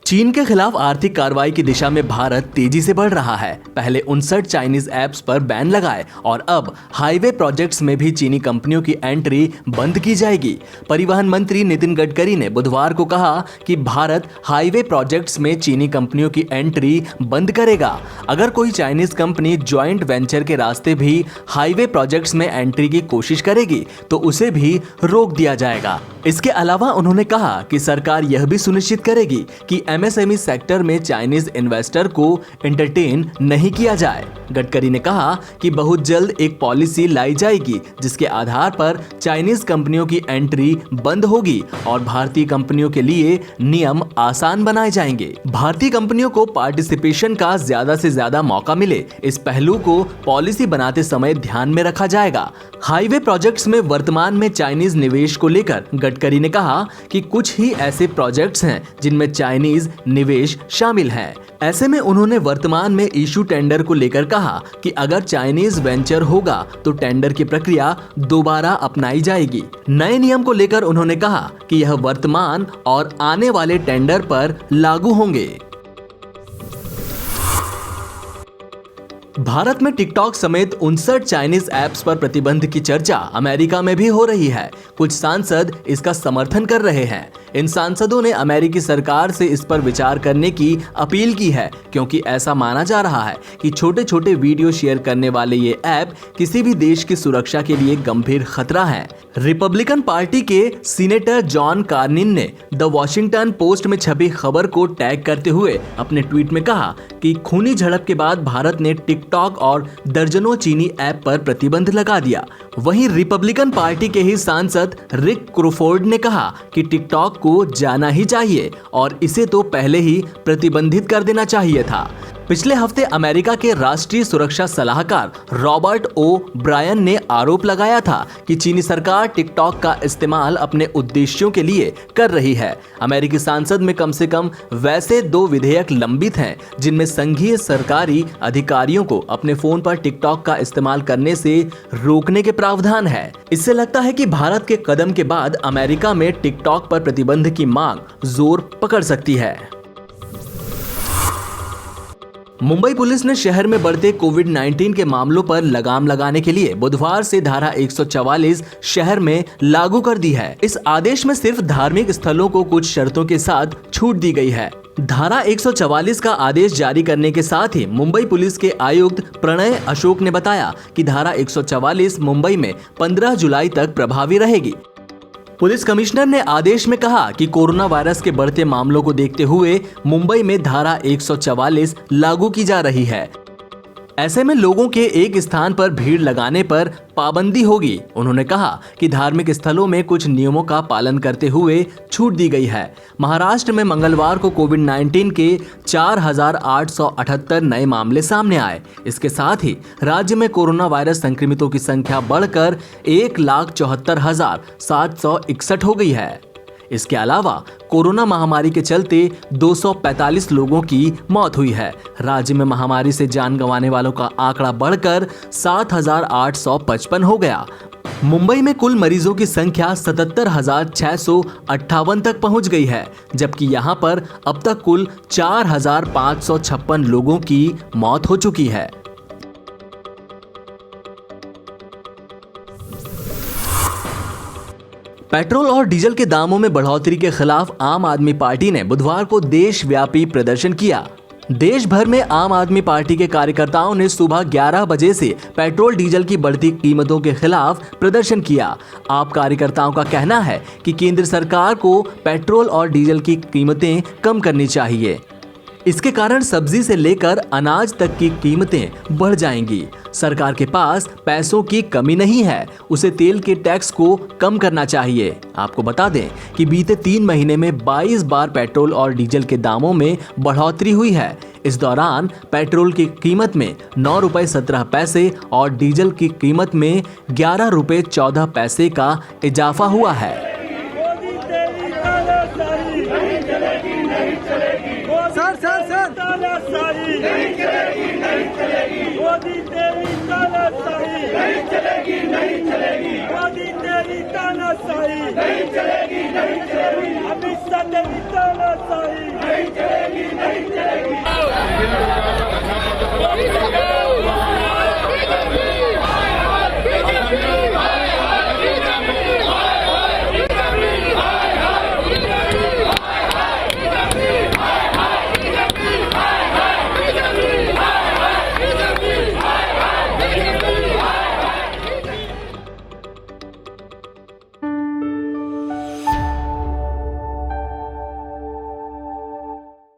चीन के खिलाफ आर्थिक कार्रवाई की दिशा में भारत तेजी से बढ़ रहा है। पहले 59 चाइनीज ऐप्स पर बैन लगाए और अब हाईवे प्रोजेक्ट्स में भी चीनी कंपनियों की एंट्री बंद की जाएगी। परिवहन मंत्री नितिन गडकरी ने बुधवार को कहा कि भारत हाईवे प्रोजेक्ट्स में चीनी कंपनियों की एंट्री बंद करेगा। अगर कोई चाइनीज कंपनी ज्वाइंट वेंचर के रास्ते भी हाईवे प्रोजेक्ट्स में एंट्री की कोशिश करेगी तो उसे भी रोक दिया जाएगा। इसके अलावा उन्होंने कहा कि सरकार यह भी सुनिश्चित करेगी कि एमएसएमई सेक्टर में चाइनीज इन्वेस्टर को एंटरटेन नहीं किया जाए। गडकरी ने कहा कि बहुत जल्द एक पॉलिसी लाई जाएगी जिसके आधार पर चाइनीज कंपनियों की एंट्री बंद होगी और भारतीय कंपनियों के लिए नियम आसान बनाए जाएंगे। भारतीय कंपनियों को पार्टिसिपेशन का ज्यादा से ज्यादा मौका मिले, इस पहलू को पॉलिसी बनाते समय ध्यान में रखा जाएगा। हाईवे प्रोजेक्ट्स में वर्तमान में चाइनीज निवेश को लेकर गडकरी ने कहा कि कुछ ही ऐसे प्रोजेक्ट्स हैं जिनमें चाइनीज निवेश शामिल है। ऐसे में उन्होंने वर्तमान में इशू टेंडर को लेकर कहा कि अगर चाइनीज वेंचर होगा तो टेंडर की प्रक्रिया दोबारा अपनाई जाएगी। नए नियम को लेकर उन्होंने कहा कि यह वर्तमान और आने वाले टेंडर पर लागू होंगे। भारत में टिकटॉक समेत 59 चाइनीज ऐप्स पर प्रतिबंध की चर्चा अमेरिका में भी हो रही है। कुछ सांसद इसका समर्थन कर रहे हैं। इन सांसदों ने अमेरिकी सरकार से इस पर विचार करने की अपील की है क्योंकि ऐसा माना जा रहा है कि छोटे छोटे वीडियो शेयर करने वाले ये ऐप किसी भी देश की सुरक्षा के लिए गंभीर खतरा है। रिपब्लिकन पार्टी के सीनेटर जॉन कार्निन ने द वॉशिंगटन पोस्ट में छपी खबर को टैग करते हुए अपने ट्वीट में कहा कि खूनी झड़प के बाद भारत ने टिकटॉक और दर्जनों चीनी ऐप पर प्रतिबंध लगा दिया। वहीं रिपब्लिकन पार्टी के ही सांसद रिक क्रोफोर्ड ने कहा कि टिकटॉक को जाना ही चाहिए और इसे तो पहले ही प्रतिबंधित कर देना चाहिए था। पिछले हफ्ते अमेरिका के राष्ट्रीय सुरक्षा सलाहकार रॉबर्ट ओ ब्रायन ने आरोप लगाया था कि चीनी सरकार टिकटॉक का इस्तेमाल अपने उद्देश्यों के लिए कर रही है। अमेरिकी सांसद में कम से कम वैसे 2 विधेयक लंबित हैं जिनमें संघीय सरकारी अधिकारियों को अपने फोन पर टिकटॉक का इस्तेमाल करने से रोकने के प्रावधान है। इससे लगता है कि भारत के कदम के बाद अमेरिका में टिकटॉक पर प्रतिबंध की मांग जोर पकड़ सकती है। मुंबई पुलिस ने शहर में बढ़ते कोविड-19 के मामलों पर लगाम लगाने के लिए बुधवार से धारा 144 शहर में लागू कर दी है। इस आदेश में सिर्फ धार्मिक स्थलों को कुछ शर्तों के साथ छूट दी गई है। धारा 144 का आदेश जारी करने के साथ ही मुंबई पुलिस के आयुक्त प्रणय अशोक ने बताया कि धारा 144 मुंबई में 15 जुलाई तक प्रभावी रहेगी। पुलिस कमिश्नर ने आदेश में कहा कि कोरोना वायरस के बढ़ते मामलों को देखते हुए मुंबई में धारा 144 लागू की जा रही है। ऐसे में लोगों के एक स्थान पर भीड़ लगाने पर पाबंदी होगी। उन्होंने कहा कि धार्मिक स्थलों में कुछ नियमों का पालन करते हुए छूट दी गई है। महाराष्ट्र में मंगलवार को कोविड-19 के 4,878 नए मामले सामने आए। इसके साथ ही राज्य में कोरोना वायरस संक्रमितों की संख्या बढ़कर 1,74,761 हो गई है। इसके अलावा कोरोना महामारी के चलते 245 लोगों की मौत हुई है। राज्य में महामारी से जान गंवाने वालों का आंकड़ा बढ़कर 7,855 हो गया। मुंबई में कुल मरीजों की संख्या 77,658 तक पहुंच गई है, जबकि यहां पर अब तक कुल 4,556 लोगों की मौत हो चुकी है। पेट्रोल और डीजल के दामों में बढ़ोतरी के खिलाफ आम आदमी पार्टी ने बुधवार को देशव्यापी प्रदर्शन किया। देश भर में आम आदमी पार्टी के कार्यकर्ताओं ने सुबह 11 बजे से पेट्रोल डीजल की बढ़ती कीमतों के खिलाफ प्रदर्शन किया। आप कार्यकर्ताओं का कहना है कि केंद्र सरकार को पेट्रोल और डीजल की कीमतें कम करनी चाहिए। इसके कारण सब्जी से लेकर अनाज तक की कीमतें बढ़ जाएंगी। सरकार के पास पैसों की कमी नहीं है, उसे तेल के टैक्स को कम करना चाहिए। आपको बता दें कि बीते 3 महीने में 22 बार पेट्रोल और डीजल के दामों में बढ़ोतरी हुई है। इस दौरान पेट्रोल की कीमत में 9 रुपए 17 पैसे और डीजल की कीमत में 11 रुपए 14 पैसे का इजाफा हुआ है। सर नहीं चलेगी नहीं चलेगी मोदी तेरी तानाशाही नहीं चलेगी नहीं चलेगी मोदी तेरी तानाशाही नहीं चलेगी नहीं चलेगी अमित शाह तेरी तानाशाही नहीं चलेगी नहीं चलेगी